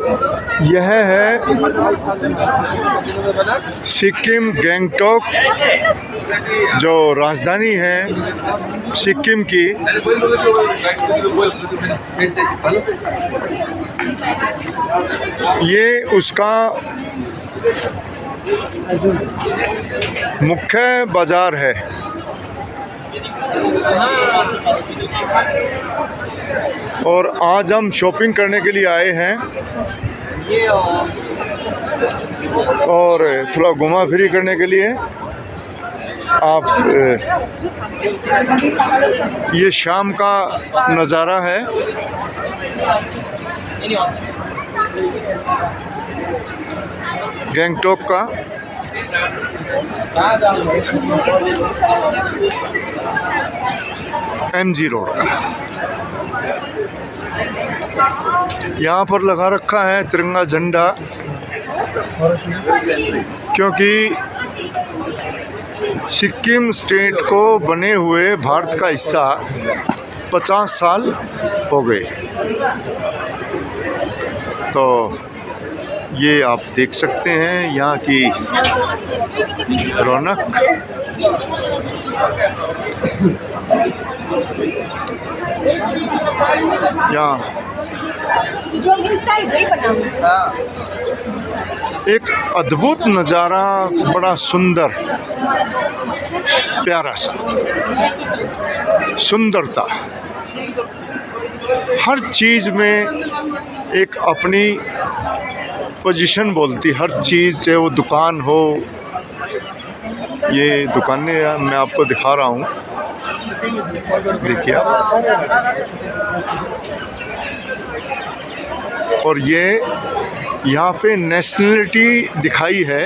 यह है सिक्किम गैंगटॉक, जो राजधानी है सिक्किम की। ये उसका मुख्य बाजार है। और आज हम शॉपिंग करने के लिए आए हैं और थोड़ा घुमा फिरी करने के लिए। आप ये शाम का नज़ारा है। गैंगटॉक का MG रोड का। यहाँ पर लगा रखा है तिरंगा झंडा, क्योंकि सिक्किम स्टेट को बने हुए भारत का हिस्सा 50 साल हो गए। तो ये आप देख सकते हैं यहाँ की रौनक। यहाँ एक अद्भुत नज़ारा, बड़ा सुंदर, प्यारा सा सुंदरता। हर चीज़ में एक अपनी पोजीशन बोलती, हर चीज़, चाहे वो दुकान हो। ये दुकानें मैं आपको दिखा रहा हूँ, देखिए आप। और ये यहाँ पे नेशनलिटी दिखाई है।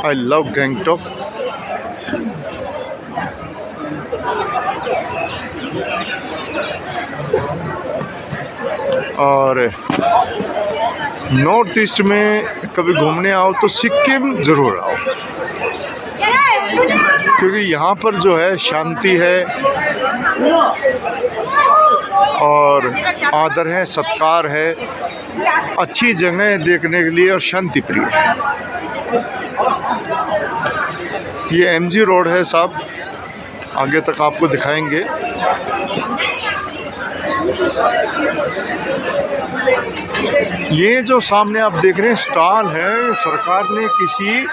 I love Gangtok. और नॉर्थ ईस्ट में कभी घूमने आओ तो सिक्किम ज़रूर आओ, क्योंकि यहाँ पर जो है शांति है और आदर है, सत्कार है, अच्छी जगह है देखने के लिए और शांति प्रिय है। ये MG रोड है साहब, आगे तक आपको दिखाएंगे। ये जो सामने आप देख रहे हैं स्टॉल है, सरकार ने किसी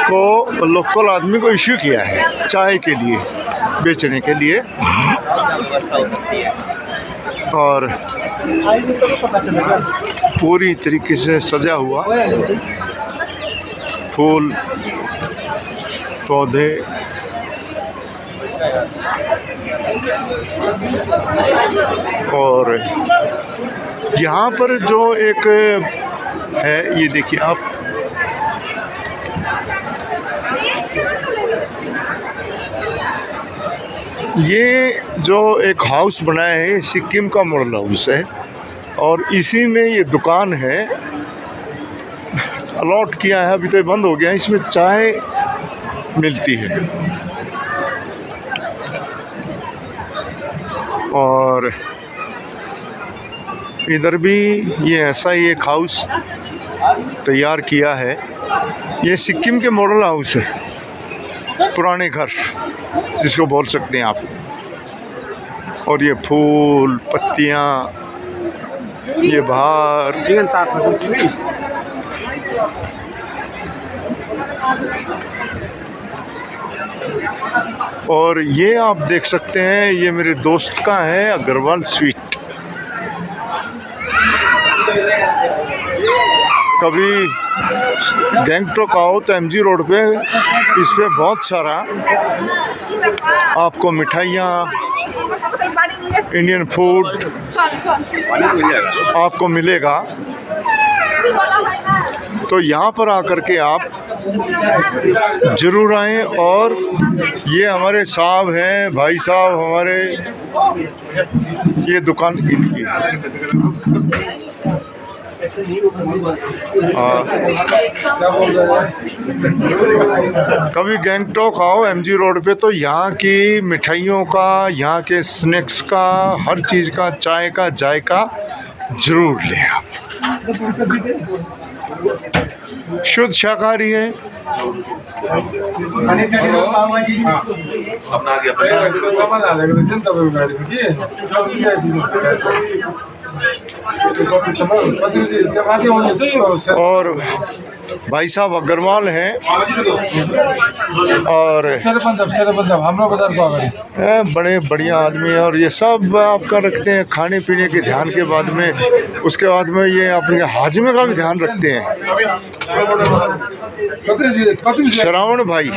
को, लोकल आदमी को इश्यू किया है चाय के लिए, बेचने के लिए। और पूरी तरीके से सजा हुआ, फूल पौधे। और यहाँ पर जो एक है, ये देखिए आप, ये जो एक हाउस बनाया है सिक्किम का मॉडल हाउस है, और इसी में ये दुकान है। अलॉट किया है, अभी तो बंद हो गया है। इसमें चाय मिलती है। और इधर भी ये ऐसा ही एक हाउस तैयार किया है। ये सिक्किम के मॉडल हाउस है, पुराने घर जिसको बोल सकते हैं आप। और ये फूल पत्तियाँ, ये बाहर और ये आप देख सकते हैं, ये मेरे दोस्त का है, अग्रवाल स्वीट। कभी गैंगटॉक आओ तो MG रोड पे, इस पे बहुत सारा आपको मिठाइयाँ, इंडियन फूड आपको मिलेगा। तो यहाँ पर आकर के आप ज़रूर आएँ। और ये हमारे साहब हैं, भाई साहब हमारे, ये दुकान इनकी है। कभी गैंगटॉक आओ MG रोड पे तो यहाँ की मिठाइयों का, यहाँ के स्नैक्स का, हर चीज़ का, चाय का जायका जरूर लें आप। शुद्ध शाकाहारी है। और भाई साहब अग्रवाल हैं और बड़े बढ़िया आदमी है। और ये सब आपका रखते हैं खाने पीने के ध्यान के बाद में, उसके बाद में ये अपने हाजमे का भी ध्यान रखते हैं। श्रावण भाई,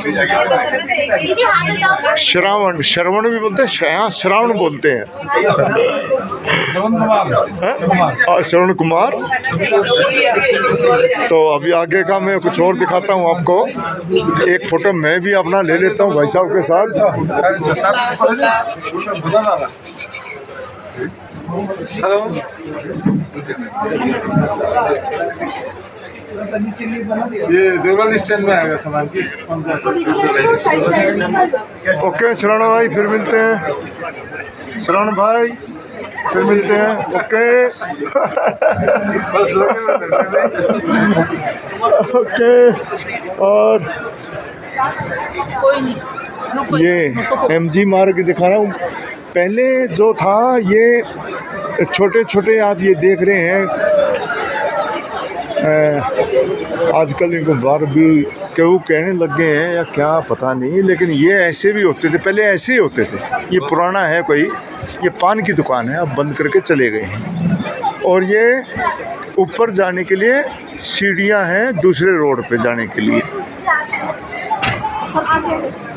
श्रवण भी बोलते हैं, यहाँ श्रावण बोलते हैं, श्रवण कुमार। तो अभी आगे का मैं कुछ और दिखाता हूँ आपको। एक फोटो मैं भी अपना ले लेता हूँ भाई साहब के साथ। ये देवलाली स्टैंड में आएगा सामान की। ओके श्रवण भाई, फिर मिलते हैं। श्रवण भाई, फिर मिलते हैं। Okay okay. और ये MG मार्ग दिखा रहा हूँ। पहले जो था ये छोटे छोटे आप ये देख रहे हैं, आजकल इनको बार भी क्यों कहने लग गए हैं या क्या पता नहीं, लेकिन ये ऐसे भी होते थे, पहले ऐसे ही होते थे। ये पुराना है कोई, ये पान की दुकान है, अब बंद करके चले गए हैं। और ये ऊपर जाने के लिए सीढ़ियां हैं दूसरे रोड पे जाने के लिए।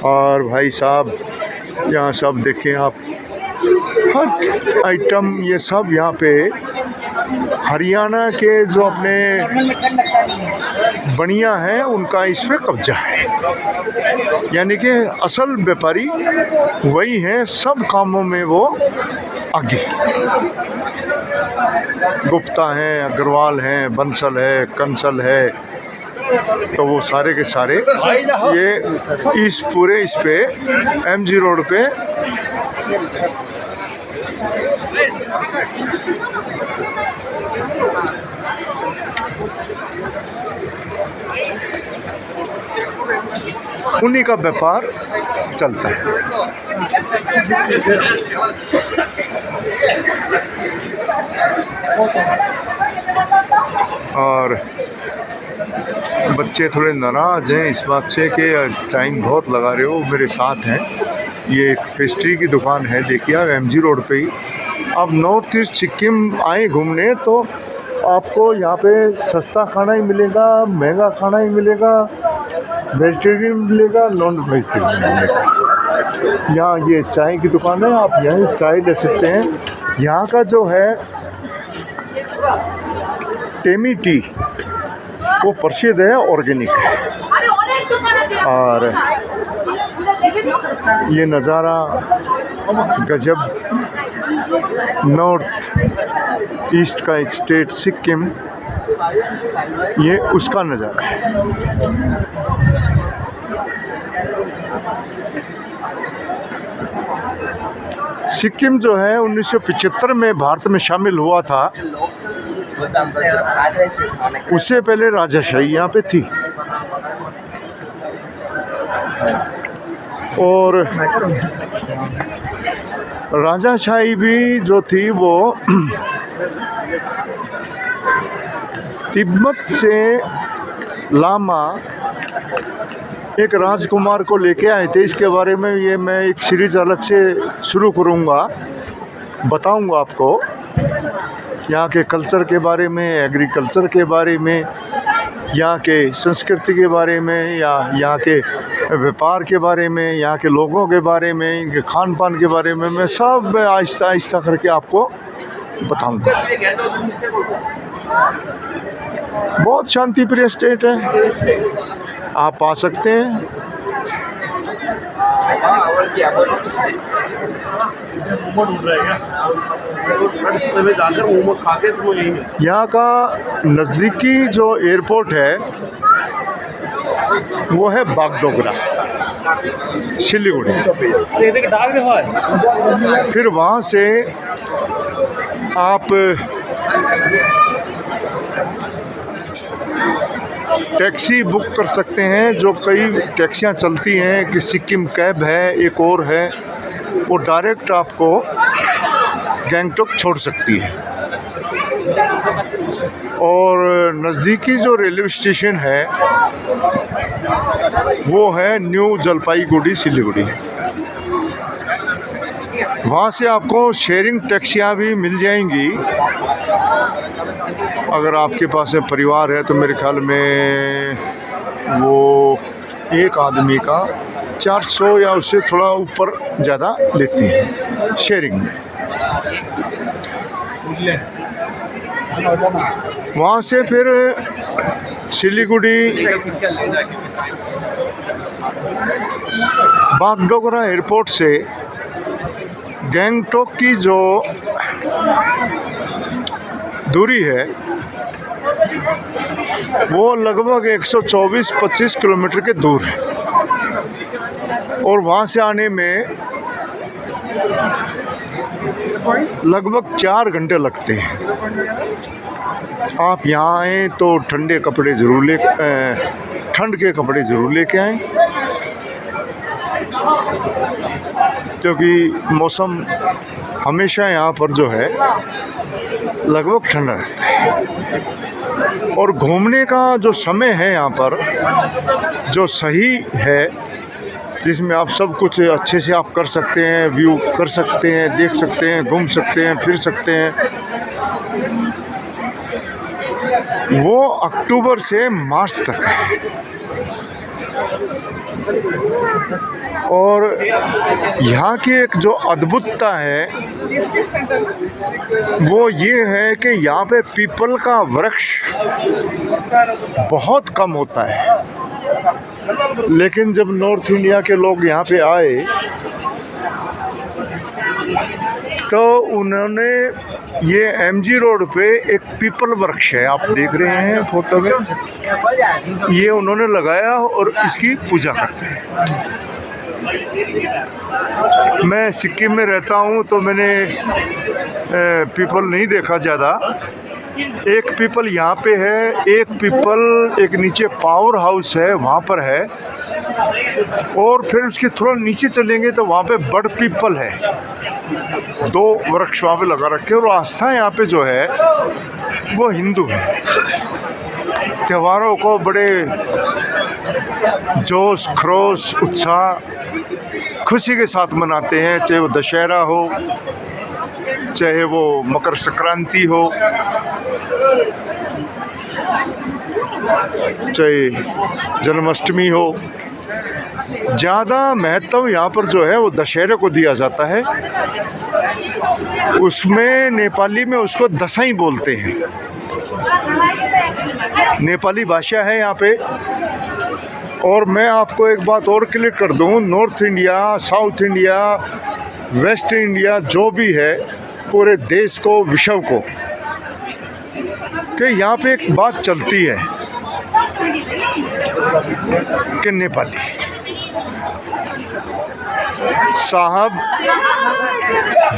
और भाई साहब यहाँ सब देखें आप, हर आइटम ये सब यहाँ पे हरियाणा के जो अपने बनिया हैं उनका इस पे कब्जा है। यानी कि असल व्यापारी वही हैं, सब कामों में वो आगे। गुप्ता हैं, अग्रवाल हैं, बंसल है, कंसल है, तो वो सारे के सारे ये इस पूरे इस पे MG रोड पे उन्हीं का व्यापार चलता है। और बच्चे थोड़े नाराज हैं इस बात से कि टाइम बहुत लगा रहे हो, मेरे साथ हैं। ये एक पेस्ट्री की दुकान है, देखिए आप MG रोड पे ही। आप नॉर्थ ईस्ट सिक्किम आए घूमने तो आपको यहाँ पे सस्ता खाना ही मिलेगा, महंगा खाना ही मिलेगा, वेजिटेरियन मिलेगा, नॉन वेजिटेरियन मिलेगा। यहाँ ये चाय की दुकान है, आप यहाँ से चाय ले सकते हैं। यहाँ का जो है टेमी टी वो प्रसिद्ध है, ऑर्गेनिक है। और ये नज़ारा गजब, नॉर्थ ईस्ट का एक स्टेट सिक्किम, ये उसका नज़ारा है। सिक्किम जो है 1975 में भारत में शामिल हुआ था, उससे पहले राजाशाही यहाँ पे थी। और राजाशाही भी जो थी वो तिब्बत से लामा एक राजकुमार को लेके आए थे। इसके बारे में ये मैं एक सीरीज अलग से शुरू करूँगा, बताऊँगा आपको यहाँ के कल्चर के बारे में, एग्रीकल्चर के बारे में, यहाँ के संस्कृति के बारे में, या यहाँ के व्यापार के बारे में, यहाँ के लोगों के बारे में, इनके खान पान के बारे में मैं सब आहिस्ता आहिस्ता करके आपको बताऊँगा। बहुत शांति प्रिय स्टेट है, आप आ सकते हैं। जाकर मोमो खा के तुम यही में यहाँ का नज़दीकी जो एयरपोर्ट है वो है बागडोगरा, सिलीगुड़ी। फिर वहाँ से आप टैक्सी बुक कर सकते हैं, जो कई टैक्सियाँ चलती हैं कि सिक्किम कैब है, एक और है, वो डायरेक्ट आपको गैंगटॉक छोड़ सकती है। और नज़दीकी जो रेलवे स्टेशन है वो है न्यू जलपाईगुड़ी सिलीगुड़ी। वहाँ से आपको शेयरिंग टैक्सियाँ भी मिल जाएंगी। अगर आपके पास में परिवार है तो मेरे ख्याल में वो एक आदमी का 400 या उससे थोड़ा ऊपर ज़्यादा लेती है शेयरिंग में। वहाँ से फिर सिलीगुड़ी बागडोगरा एयरपोर्ट से गैंगटॉक की जो दूरी है वो लगभग 124-25 किलोमीटर के दूर है। और वहाँ से आने में लगभग 4 घंटे लगते हैं। आप यहाँ आएँ तो ठंडे कपड़े ज़रूर ठंड के कपड़े ज़रूर लेके आएँ, क्योंकि मौसम हमेशा यहाँ पर जो है लगभग ठंडा रहता है। और घूमने का जो समय है यहाँ पर जो सही है, जिसमें आप सब कुछ अच्छे से आप कर सकते हैं, व्यू कर सकते हैं, देख सकते हैं, घूम सकते हैं, फिर सकते हैं, वो अक्टूबर से मार्च तक है। और यहाँ की एक जो अद्भुतता है वो ये है कि यहाँ पे पीपल का वृक्ष बहुत कम होता है। लेकिन जब नॉर्थ इंडिया के लोग यहाँ पे आए तो उन्होंने ये एमजी रोड पे एक पीपल वृक्ष है, आप देख रहे हैं फोटो में, ये उन्होंने लगाया और इसकी पूजा करते हैं। मैं सिक्किम में रहता हूँ तो मैंने पीपल नहीं देखा ज़्यादा। एक पीपल यहाँ पे है, एक पीपल एक नीचे पावर हाउस है वहाँ पर है, और फिर उसके थोड़ा नीचे चलेंगे तो वहाँ पे बड़ पीपल है। 2 वृक्ष वहाँ पे लगा रखे हैं। और आस्था यहाँ पे जो है वो हिंदू है। त्योहारों को बड़े जोश खरोश उत्साह खुशी के साथ मनाते हैं, चाहे वो दशहरा हो, चाहे वो मकर संक्रांति हो, चाहे जन्माष्टमी हो। ज़्यादा महत्व यहाँ पर जो है वो दशहरे को दिया जाता है। उसमें नेपाली में उसको दसाई बोलते हैं, नेपाली भाषा है यहाँ पे। और मैं आपको एक बात और क्लियर कर दूँ, north India, south India, waste India जो भी है पूरे देश को, विश्व को, कि यहाँ पे एक बात चलती है कि नेपाली साहब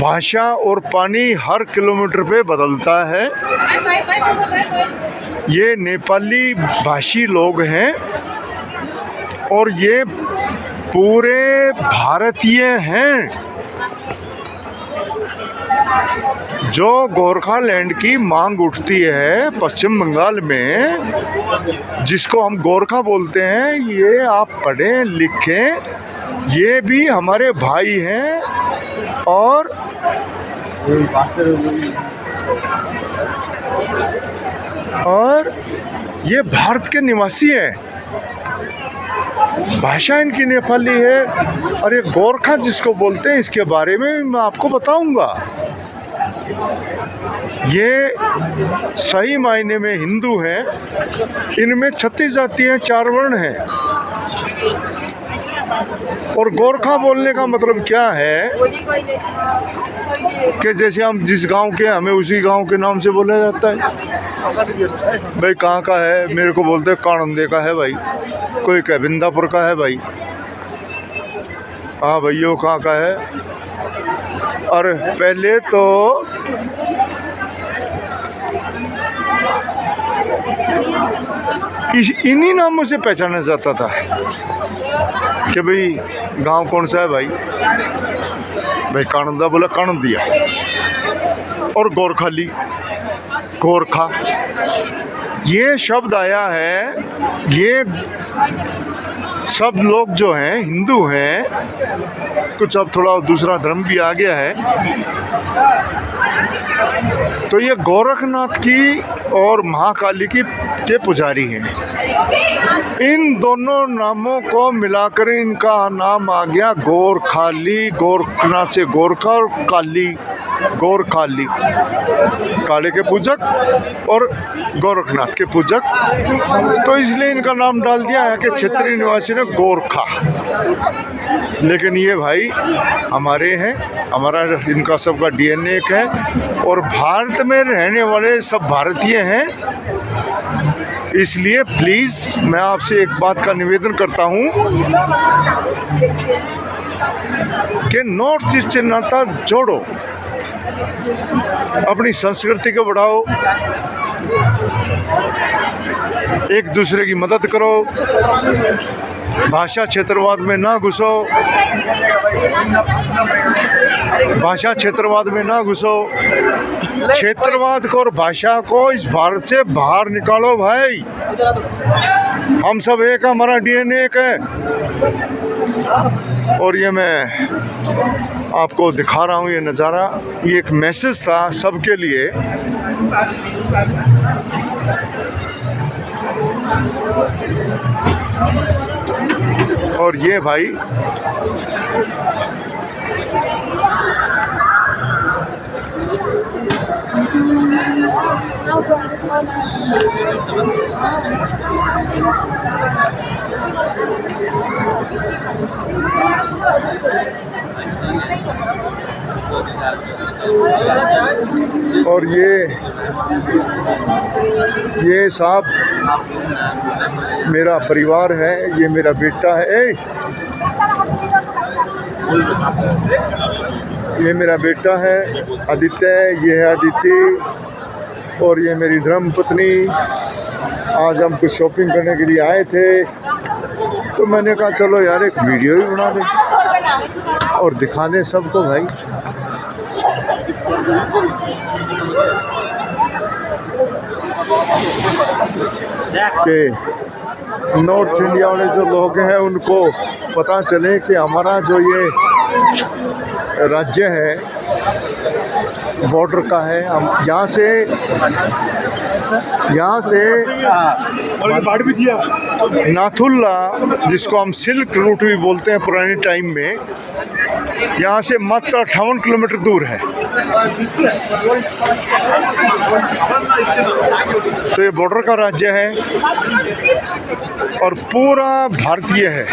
भाषा और पानी हर किलोमीटर पे बदलता है। ये नेपाली भाषी लोग हैं और ये पूरे भारतीय हैं। जो गोरखालैंड की मांग उठती है पश्चिम बंगाल में, जिसको हम गोरखा बोलते हैं, ये आप पढ़ें लिखें, ये भी हमारे भाई हैं और ये भारत के निवासी हैं। भाषा इनकी नेपाली है। और ये गोरखा जिसको बोलते हैं, इसके बारे में मैं आपको बताऊंगा। ये सही मायने में हिंदू हैं। इनमें 36 जातियाँ, 4 वर्ण हैं। और गोरखा बोलने का मतलब क्या है कि जैसे हम जिस गांव के हमें उसी गांव के नाम से बोला जाता है। भाई कहाँ का है, मेरे को बोलते हैं कानंदे का है भाई, कोई कह बिंदापुर का है भाई। हाँ भैया कहाँ का है। और पहले तो इन्हीं नामों से पहचाना जाता था कि भाई गांव कौन सा है भाई, भाई कानंदा बोला कानंदिया। और गोरखाली, गोरखा ये शब्द आया है, ये सब लोग जो हैं हिंदू हैं, कुछ अब थोड़ा दूसरा धर्म भी आ गया है, तो ये गोरखनाथ की और महाकाली की के पुजारी हैं। इन दोनों नामों को मिलाकर इनका नाम आ गया गोरखाली। गोरखनाथ से गोरखा और काली, गोरखाली, काले के पूजक और गोरखनाथ के पूजक, तो इसलिए इनका नाम डाल दिया है कि क्षेत्रीय निवासी ने गोरखा। लेकिन ये भाई हमारे हैं, हमारा इनका सबका DNA एक है, और भारत में रहने वाले सब भारतीय हैं। इसलिए प्लीज़ मैं आपसे एक बात का निवेदन करता हूँ कि नॉर्थ ईस्ट से नाता जोड़ो, अपनी संस्कृति को बढ़ाओ, एक दूसरे की मदद करो, भाषा क्षेत्रवाद में ना घुसो, भाषा क्षेत्रवाद में ना घुसो। क्षेत्रवाद को और भाषा को इस भारत से बाहर निकालो भाई। हम सब एक है, हमारा DNA एक है। और ये मैं आपको दिखा रहा हूँ ये नज़ारा, ये एक मैसेज था सबके लिए। और ये भाई और ये साहब मेरा परिवार है, ये मेरा बेटा है, ये मेरा बेटा है आदित्य, ये है आदित्य, और ये मेरी धर्म पत्नी। आज हम कुछ शॉपिंग करने के लिए आए थे, तो मैंने कहा चलो यार एक वीडियो ही बना दें और दिखा दें सबको भाई। कि नॉर्थ इंडिया वाले जो लोग हैं उनको पता चले कि हमारा जो ये राज्य है बॉर्डर का है। हम यहाँ से नाथुल्ला, जिसको हम सिल्क रूट भी बोलते हैं पुराने टाइम में, यहाँ से मात्र 58 किलोमीटर दूर है। तो ये बॉर्डर का राज्य है और पूरा भारतीय है।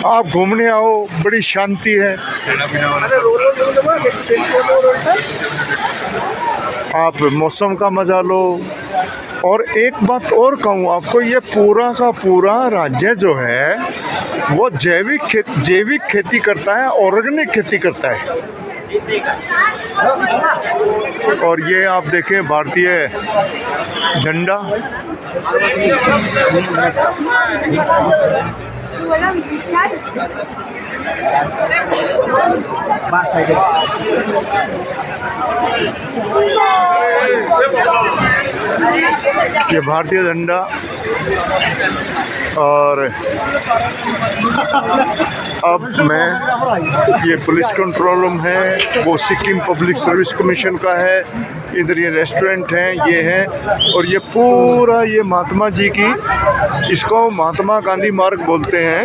आप घूमने आओ, बड़ी शांति है। आप मौसम का मजा लो। और एक बात और कहूँ आपको, ये पूरा का पूरा राज्य जो है वो जैविक खेती करता है, ऑर्गेनिक खेती करता है। और ये आप देखें भारतीय झंडा, ये भारतीय झंडा। और अब मैं, ये पुलिस कंट्रोल रूम है, वो सिक्किम पब्लिक सर्विस कमीशन का है। इधर ये रेस्टोरेंट हैं, ये है। और ये पूरा ये महात्मा जी की, इसको महात्मा गांधी मार्ग बोलते हैं,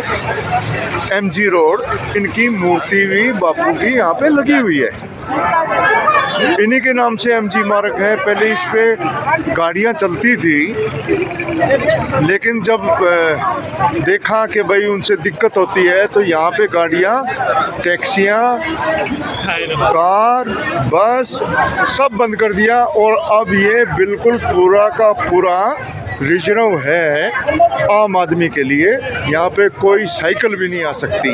MG रोड, इनकी मूर्ति भी बापू की यहाँ पे लगी हुई है। इन्हीं के नाम से एमजी मार्ग है। पहले इस पे गाड़ियाँ चलती थी, लेकिन जब देखा कि भाई उनसे दिक्कत होती है तो यहाँ पे गाड़ियाँ, टैक्सियाँ, कार, बस सब बंद कर दिया। और अब ये बिल्कुल पूरा का पूरा रिजर्व है आम आदमी के लिए। यहाँ पे कोई साइकिल भी नहीं आ सकती।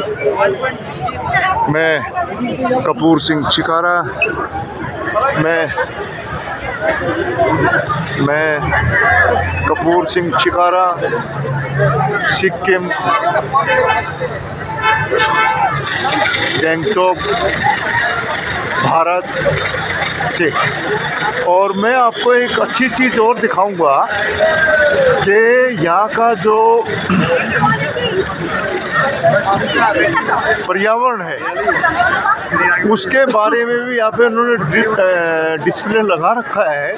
मैं कपूर सिंह चिकारा, मैं कपूर सिंह चिकारा, सिक्किम, गैंगटॉक, भारत से। और मैं आपको एक अच्छी चीज़ और दिखाऊंगा कि यहाँ का जो पर्यावरण है उसके बारे में भी यहाँ पे उन्होंने डिस्प्ले लगा रखा है।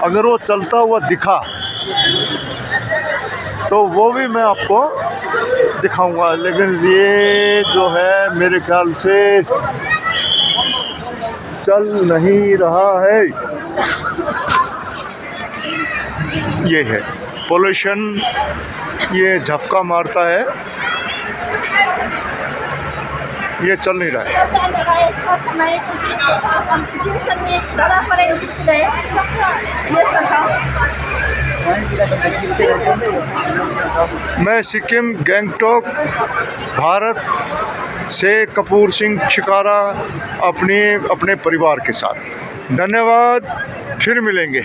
अगर वो चलता हुआ दिखा तो वो भी मैं आपको दिखाऊंगा, लेकिन ये जो है मेरे ख्याल से चल नहीं रहा है। ये है पोल्यूशन, ये झपका मारता है, ये चल नहीं रहा है। मैं सिक्किम, गैंगटॉक, भारत से कपूर सिंह चिकारा अपने परिवार के साथ। धन्यवाद, फिर मिलेंगे।